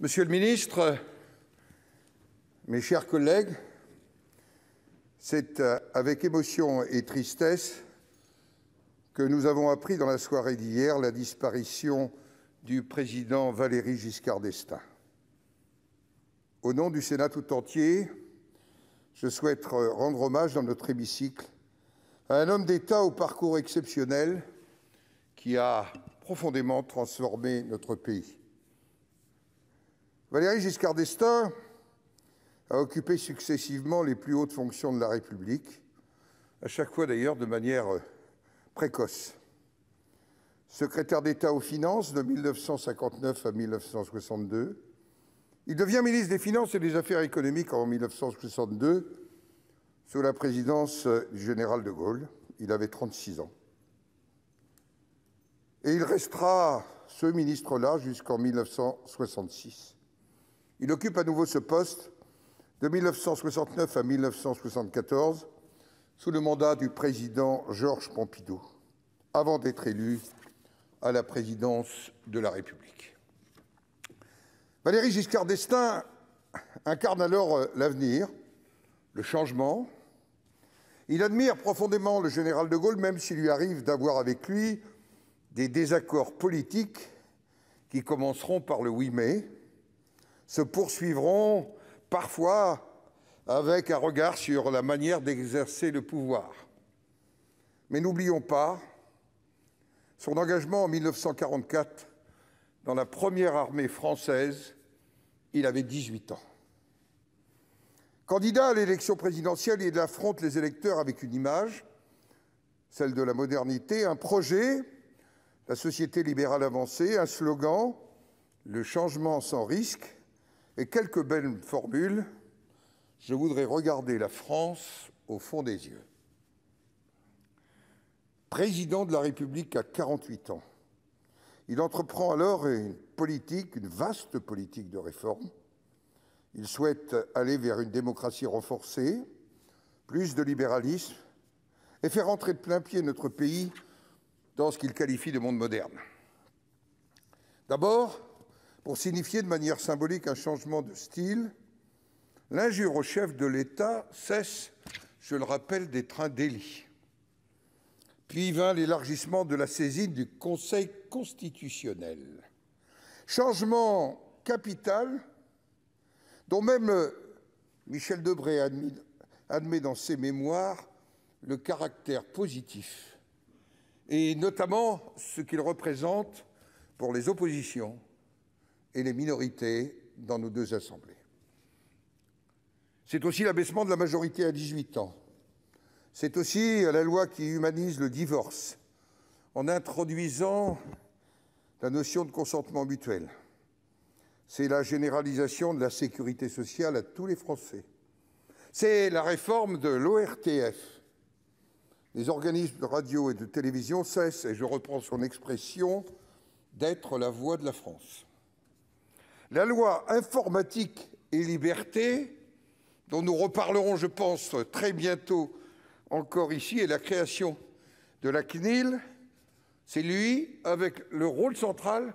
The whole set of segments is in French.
Monsieur le ministre, mes chers collègues, c'est avec émotion et tristesse que nous avons appris dans la soirée d'hier la disparition du président Valéry Giscard d'Estaing. Au nom du Sénat tout entier, je souhaite rendre hommage dans notre hémicycle à un homme d'État au parcours exceptionnel qui a profondément transformé notre pays. Valéry Giscard d'Estaing a occupé successivement les plus hautes fonctions de la République, à chaque fois d'ailleurs de manière précoce. Secrétaire d'État aux Finances de 1959 à 1962, il devient ministre des Finances et des Affaires économiques en 1962, sous la présidence du général de Gaulle. Il avait 36 ans. Et il restera ce ministre-là jusqu'en 1966. Il occupe à nouveau ce poste de 1969 à 1974, sous le mandat du président Georges Pompidou, avant d'être élu à la présidence de la République. Valéry Giscard d'Estaing incarne alors l'avenir, le changement. Il admire profondément le général de Gaulle, même s'il lui arrive d'avoir avec lui des désaccords politiques qui commenceront par le 8 mai, se poursuivront parfois avec un regard sur la manière d'exercer le pouvoir. Mais n'oublions pas son engagement en 1944 dans la première armée française. Il avait 18 ans. Candidat à l'élection présidentielle, il affronte les électeurs avec une image, celle de la modernité, un projet, la société libérale avancée, un slogan, le changement sans risque, et quelques belles formules. Je voudrais regarder la France au fond des yeux. Président de la République à 48 ans, il entreprend alors une vaste politique de réforme. Il souhaite aller vers une démocratie renforcée, plus de libéralisme, et faire entrer de plein pied notre pays dans ce qu'il qualifie de monde moderne. D'abord, pour signifier de manière symbolique un changement de style, l'injure au chef de l'État cesse, je le rappelle, d'être un délit. Puis vint l'élargissement de la saisine du Conseil constitutionnel. Changement capital dont même Michel Debré admet dans ses mémoires le caractère positif, et notamment ce qu'il représente pour les oppositions et les minorités dans nos deux assemblées. C'est aussi l'abaissement de la majorité à 18 ans. C'est aussi la loi qui humanise le divorce en introduisant la notion de consentement mutuel. C'est la généralisation de la sécurité sociale à tous les Français. C'est la réforme de l'ORTF. Les organismes de radio et de télévision cessent, et je reprends son expression, d'être la voix de la France. La loi informatique et liberté, dont nous reparlerons, je pense, très bientôt encore ici, et la création de la CNIL, c'est lui, avec le rôle central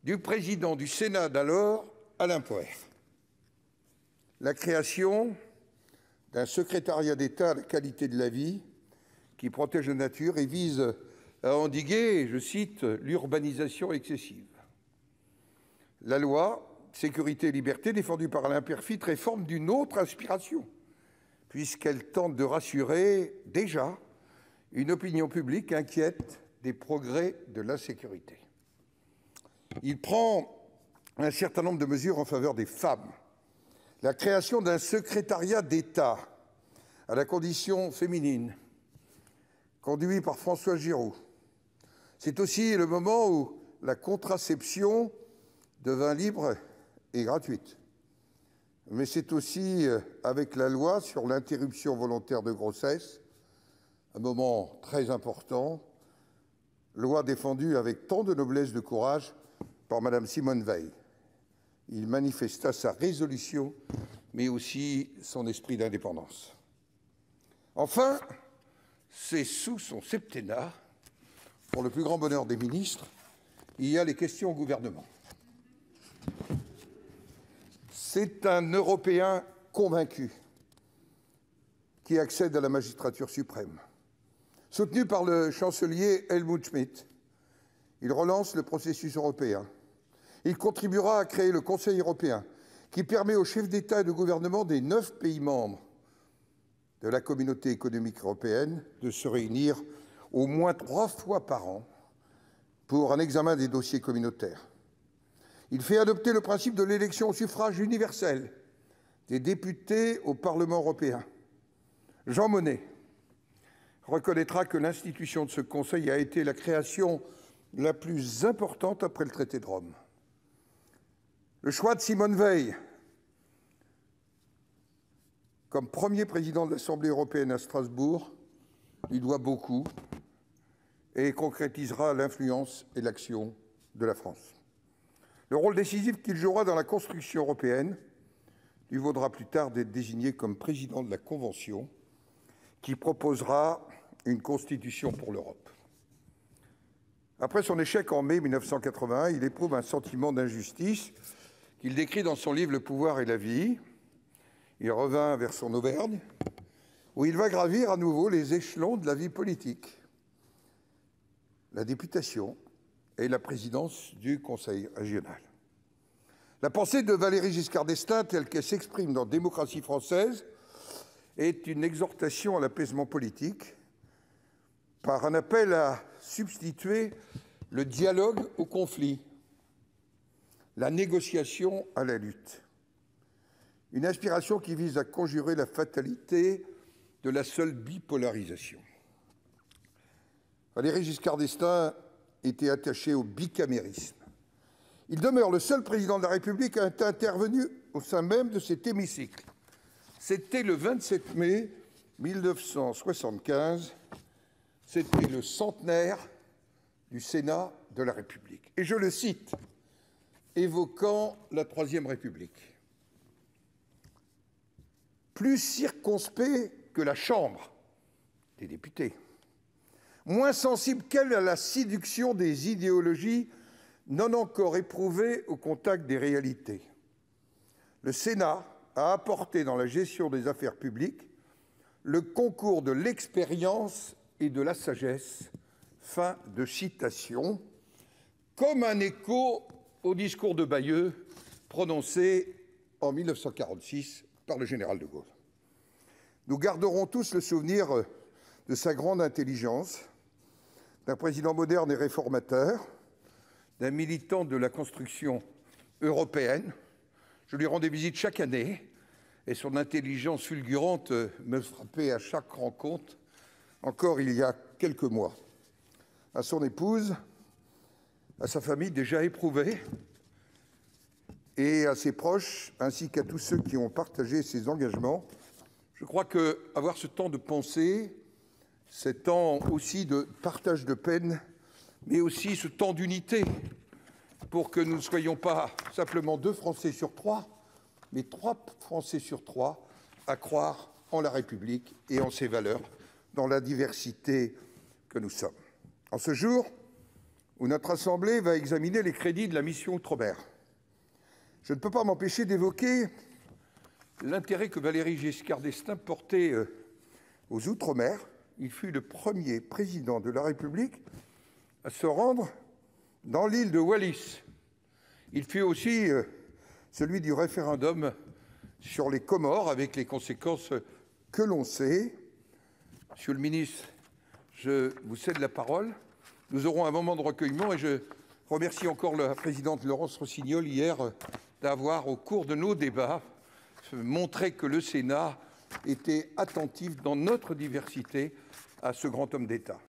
du président du Sénat d'alors, Alain Poher. La création d'un secrétariat d'État à la qualité de la vie qui protège la nature et vise à endiguer, je cite, l'urbanisation excessive. La loi Sécurité et Liberté, défendue par Alain Peyrefitte, réforme d'une autre inspiration, puisqu'elle tente de rassurer déjà une opinion publique inquiète des progrès de l'insécurité. Il prend un certain nombre de mesures en faveur des femmes. La création d'un secrétariat d'État à la condition féminine, conduit par François Giroud. C'est aussi le moment où la contraception devint libre et gratuite. Mais c'est aussi avec la loi sur l'interruption volontaire de grossesse, un moment très important, loi défendue avec tant de noblesse de courage par Madame Simone Veil. Il manifesta sa résolution, mais aussi son esprit d'indépendance. Enfin, c'est sous son septennat, pour le plus grand bonheur des ministres, il y a les questions au gouvernement. C'est un Européen convaincu qui accède à la magistrature suprême. Soutenu par le chancelier Helmut Schmidt, il relance le processus européen. Il contribuera à créer le Conseil européen, qui permet aux chefs d'État et de gouvernement des 9 pays membres de la Communauté économique européenne de se réunir au moins 3 fois par an pour un examen des dossiers communautaires. Il fait adopter le principe de l'élection au suffrage universel des députés au Parlement européen. Jean Monnet reconnaîtra que l'institution de ce Conseil a été la création la plus importante après le traité de Rome. Le choix de Simone Veil comme premier président de l'Assemblée européenne à Strasbourg lui doit beaucoup et concrétisera l'influence et l'action de la France. Le rôle décisif qu'il jouera dans la construction européenne lui vaudra plus tard d'être désigné comme président de la Convention qui proposera une constitution pour l'Europe. Après son échec en mai 1981, il éprouve un sentiment d'injustice qu'il décrit dans son livre « Le pouvoir et la vie ». Il revint vers son Auvergne, où il va gravir à nouveau les échelons de la vie politique, la députation et la présidence du Conseil régional. La pensée de Valéry Giscard d'Estaing, telle qu'elle s'exprime dans Démocratie française, est une exhortation à l'apaisement politique par un appel à substituer le dialogue au conflit, la négociation à la lutte. Une inspiration qui vise à conjurer la fatalité de la seule bipolarisation. Valéry Giscard d'Estaing était attaché au bicamérisme. Il demeure le seul président de la République à être intervenu au sein même de cet hémicycle. C'était le 27 mai 1975. C'était le centenaire du Sénat de la République. Et je le cite, évoquant la Troisième République. Plus circonspect que la Chambre des députés, moins sensible qu'elle à la séduction des idéologies non encore éprouvées au contact des réalités. Le Sénat a apporté dans la gestion des affaires publiques le concours de l'expérience et de la sagesse. Fin de citation, comme un écho au discours de Bayeux prononcé en 1946 par le général de Gaulle. Nous garderons tous le souvenir de sa grande intelligence, d'un président moderne et réformateur, d'un militant de la construction européenne. Je lui rendais visite chaque année et son intelligence fulgurante me frappait à chaque rencontre, encore il y a quelques mois. À son épouse, à sa famille déjà éprouvée et à ses proches, ainsi qu'à tous ceux qui ont partagé ses engagements, je crois qu'avoir ce temps de pensée, ce temps aussi de partage de peine, mais aussi ce temps d'unité, pour que nous ne soyons pas simplement 2 Français sur 3, mais 3 Français sur 3 à croire en la République et en ses valeurs, dans la diversité que nous sommes. En ce jour où notre Assemblée va examiner les crédits de la mission Outre-mer, je ne peux pas m'empêcher d'évoquer l'intérêt que Valéry Giscard d'Estaing portait aux Outre-mer. Il fut le premier président de la République à se rendre dans l'île de Wallis. Il fut aussi celui du référendum sur les Comores, avec les conséquences que l'on sait. Monsieur le ministre, je vous cède la parole. Nous aurons un moment de recueillement et je remercie encore la présidente Laurence Rossignol hier d'avoir, au cours de nos débats, montré que le Sénat était attentif dans notre diversité à ce grand homme d'État.